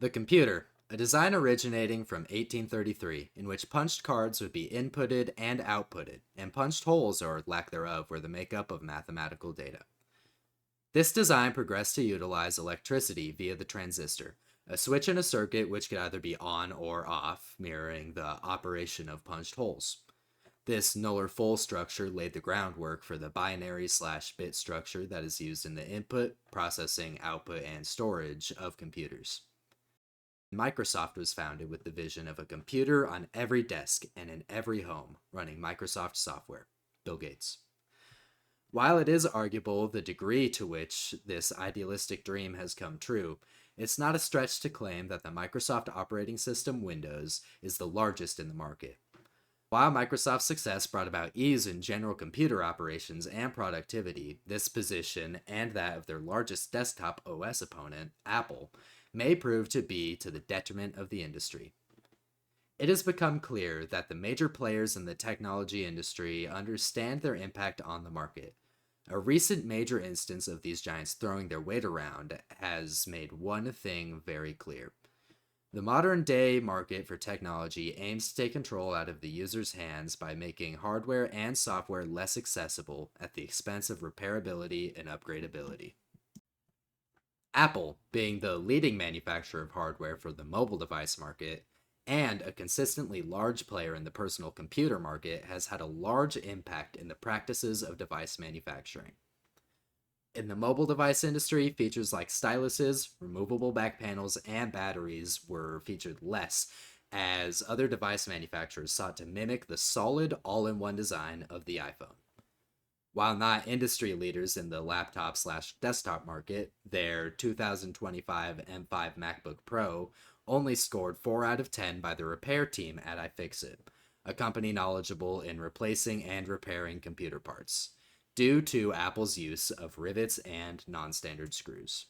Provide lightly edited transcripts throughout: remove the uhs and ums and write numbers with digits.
The computer, a design originating from 1833, in which punched cards would be inputted and outputted, and punched holes, or lack thereof, were the makeup of mathematical data. This design progressed to utilize electricity via the transistor, a switch in a circuit which could either be on or off, mirroring the operation of punched holes. This null or full structure laid the groundwork for the binary/bit structure that is used in the input, processing, output, and storage of computers. Microsoft was founded with the vision of a computer on every desk and in every home running Microsoft software. Bill Gates. While it is arguable the degree to which this idealistic dream has come true, it's not a stretch to claim that the Microsoft operating system Windows is the largest in the market. While Microsoft's success brought about ease in general computer operations and productivity, this position and that of their largest desktop OS opponent, Apple, may prove to be to the detriment of the industry. It has become clear that the major players in the technology industry understand their impact on the market. A recent major instance of these giants throwing their weight around has made one thing very clear. The modern day market for technology aims to take control out of the user's hands by making hardware and software less accessible at the expense of repairability and upgradability. Apple, being the leading manufacturer of hardware for the mobile device market, and a consistently large player in the personal computer market, has had a large impact in the practices of device manufacturing. In the mobile device industry, features like styluses, removable back panels, and batteries were featured less, as other device manufacturers sought to mimic the solid all-in-one design of the iPhone. While not industry leaders in the laptop/desktop market, their 2025 M5 MacBook Pro only scored 4 out of 10 by the repair team at iFixit, a company knowledgeable in replacing and repairing computer parts, due to Apple's use of rivets and non-standard screws.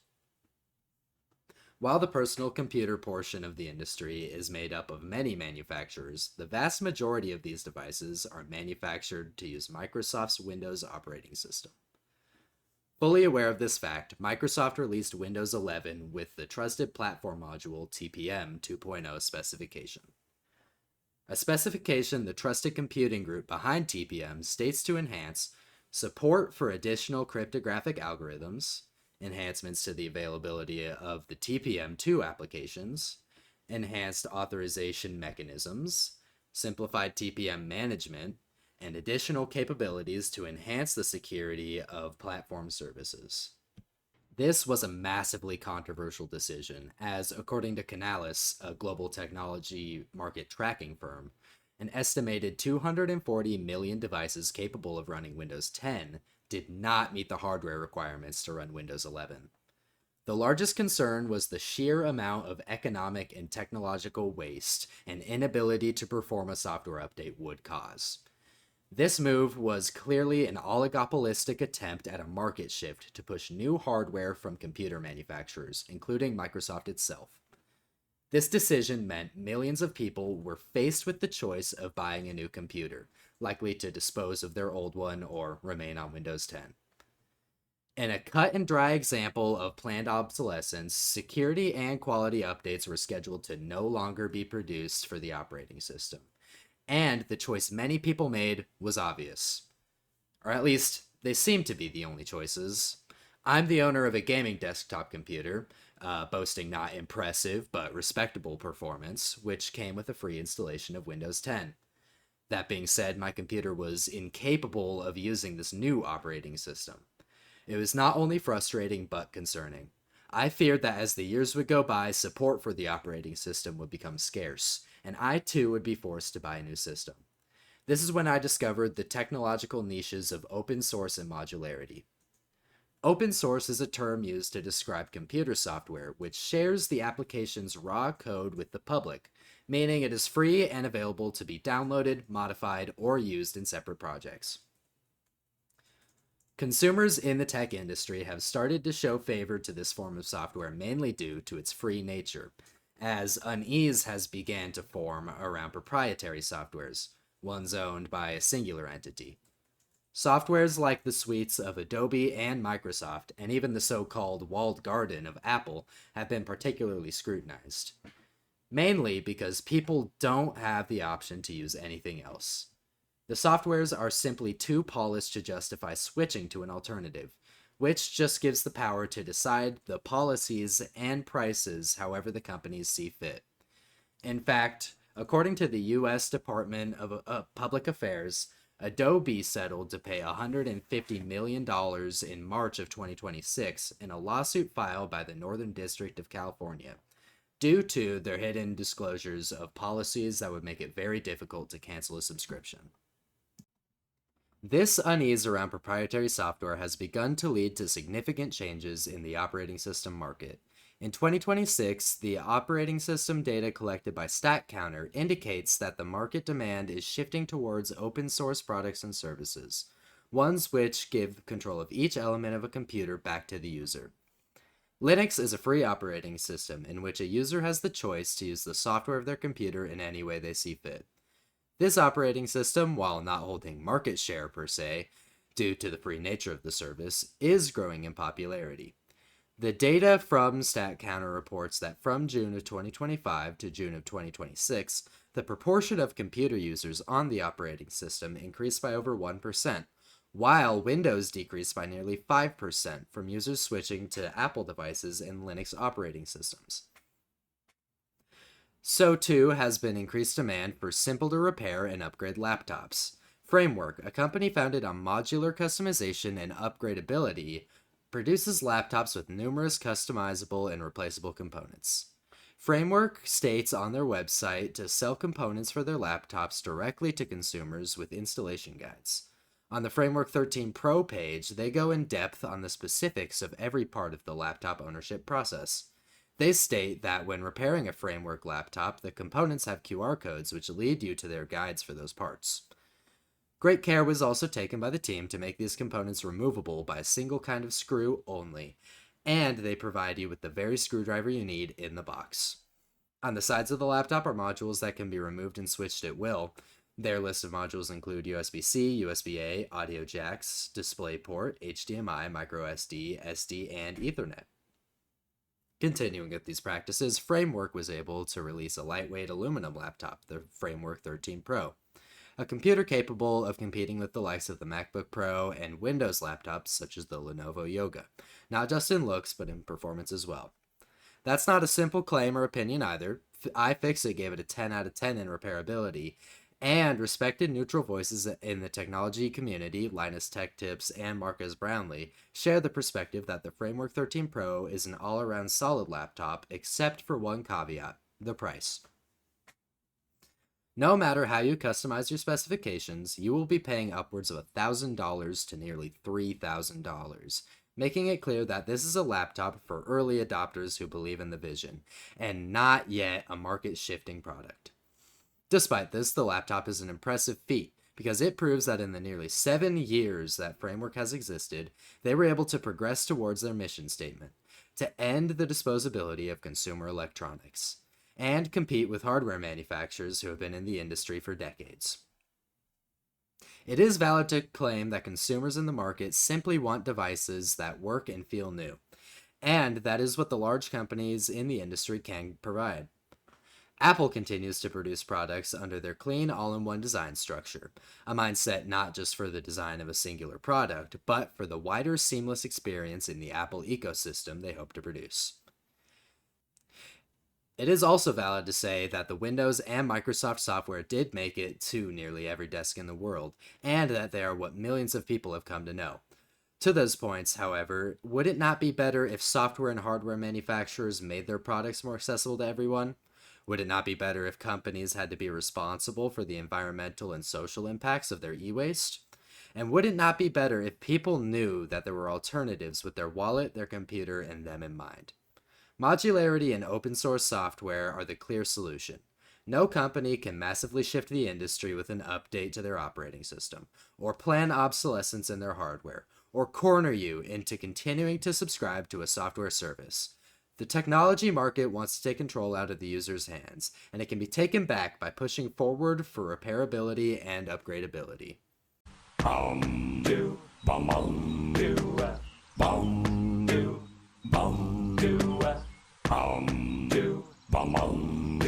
While the personal computer portion of the industry is made up of many manufacturers, the vast majority of these devices are manufactured to use Microsoft's Windows operating system. Fully aware of this fact, Microsoft released Windows 11 with the Trusted Platform Module TPM 2.0 specification. A specification the Trusted Computing Group behind TPM states to enhance support for additional cryptographic algorithms, enhancements to the availability of the TPM2 applications, enhanced authorization mechanisms, simplified TPM management, and additional capabilities to enhance the security of platform services. This was a massively controversial decision, as according to Canalys, a global technology market tracking firm, an estimated 240 million devices capable of running Windows 10 did not meet the hardware requirements to run Windows 11. The largest concern was the sheer amount of economic and technological waste an inability to perform a software update would cause. This move was clearly an oligopolistic attempt at a market shift to push new hardware from computer manufacturers, including Microsoft itself. This decision meant millions of people were faced with the choice of buying a new computer, likely to dispose of their old one or remain on Windows 10. In a cut and dry example of planned obsolescence, security and quality updates were scheduled to no longer be produced for the operating system. And the choice many people made was obvious. Or at least, they seemed to be the only choices. I'm the owner of a gaming desktop computer, boasting not impressive but respectable performance, which came with a free installation of Windows 10. That being said, my computer was incapable of using this new operating system. It was not only frustrating but concerning. I feared that as the years would go by, support for the operating system would become scarce, and I too would be forced to buy a new system. This is when I discovered the technological niches of open source and modularity. Open source is a term used to describe computer software which shares the application's raw code with the public, meaning it is free and available to be downloaded, modified, or used in separate projects. Consumers in the tech industry have started to show favor to this form of software mainly due to its free nature, as unease has begun to form around proprietary softwares, ones owned by a singular entity. Softwares like the suites of Adobe and Microsoft, and even the so called walled garden of Apple, have been particularly scrutinized. Mainly because people don't have the option to use anything else. The softwares are simply too polished to justify switching to an alternative, which just gives the power to decide the policies and prices however the companies see fit. In fact, according to the U.S. Department of Public Affairs, Adobe settled to pay $150 million in March of 2026 in a lawsuit filed by the Northern District of California due to their hidden disclosures of policies that would make it very difficult to cancel a subscription. This unease around proprietary software has begun to lead to significant changes in the operating system market. In 2026, the operating system data collected by StatCounter indicates that the market demand is shifting towards open source products and services, ones which give control of each element of a computer back to the user. Linux is a free operating system in which a user has the choice to use the software of their computer in any way they see fit. This operating system, while not holding market share per se, due to the free nature of the service, is growing in popularity. The data from StatCounter reports that from June of 2025 to June of 2026, the proportion of computer users on the operating system increased by over 1%, while Windows decreased by nearly 5% from users switching to Apple devices and Linux operating systems. So too has been increased demand for simple to repair and upgrade laptops. Framework, a company founded on modular customization and upgradability, produces laptops with numerous customizable and replaceable components. Framework states on their website to sell components for their laptops directly to consumers with installation guides. On the Framework 13 Pro page, they go in depth on the specifics of every part of the laptop ownership process. They state that when repairing a Framework laptop, the components have QR codes which lead you to their guides for those parts. Great care was also taken by the team to make these components removable by a single kind of screw only, and they provide you with the very screwdriver you need in the box. On the sides of the laptop are modules that can be removed and switched at will. Their list of modules include USB-C, USB-A, audio jacks, DisplayPort, HDMI, microSD, SD, and Ethernet. Continuing with these practices, Framework was able to release a lightweight aluminum laptop, the Framework 13 Pro, a computer capable of competing with the likes of the MacBook Pro and Windows laptops such as the Lenovo Yoga, not just in looks but in performance as well. That's not a simple claim or opinion either. iFixit gave it a 10 out of 10 in repairability, and respected neutral voices in the technology community, Linus Tech Tips and Marcus Brownlee, share the perspective that the Framework 13 Pro is an all-around solid laptop, except for one caveat: the price. No matter how you customize your specifications, you will be paying upwards of $1,000 to nearly $3,000, making it clear that this is a laptop for early adopters who believe in the vision, and not yet a market-shifting product. Despite this, the laptop is an impressive feat because it proves that in the nearly 7 years that Framework has existed, they were able to progress towards their mission statement: to end the disposability of consumer electronics, and compete with hardware manufacturers who have been in the industry for decades. It is valid to claim that consumers in the market simply want devices that work and feel new, and that is what the large companies in the industry can provide. Apple continues to produce products under their clean all-in-one design structure, a mindset not just for the design of a singular product, but for the wider seamless experience in the Apple ecosystem they hope to produce. It is also valid to say that the Windows and Microsoft software did make it to nearly every desk in the world, and that they are what millions of people have come to know. To those points, however, would it not be better if software and hardware manufacturers made their products more accessible to everyone? Would it not be better if companies had to be responsible for the environmental and social impacts of their e-waste? And would it not be better if people knew that there were alternatives with their wallet, their computer, and them in mind? Modularity and open source software are the clear solution. No company can massively shift the industry with an update to their operating system, or plan obsolescence in their hardware, or corner you into continuing to subscribe to a software service. The technology market wants to take control out of the user's hands, and it can be taken back by pushing forward for repairability and upgradability. Bum do, bum do, bum do, bum do, bum do, bum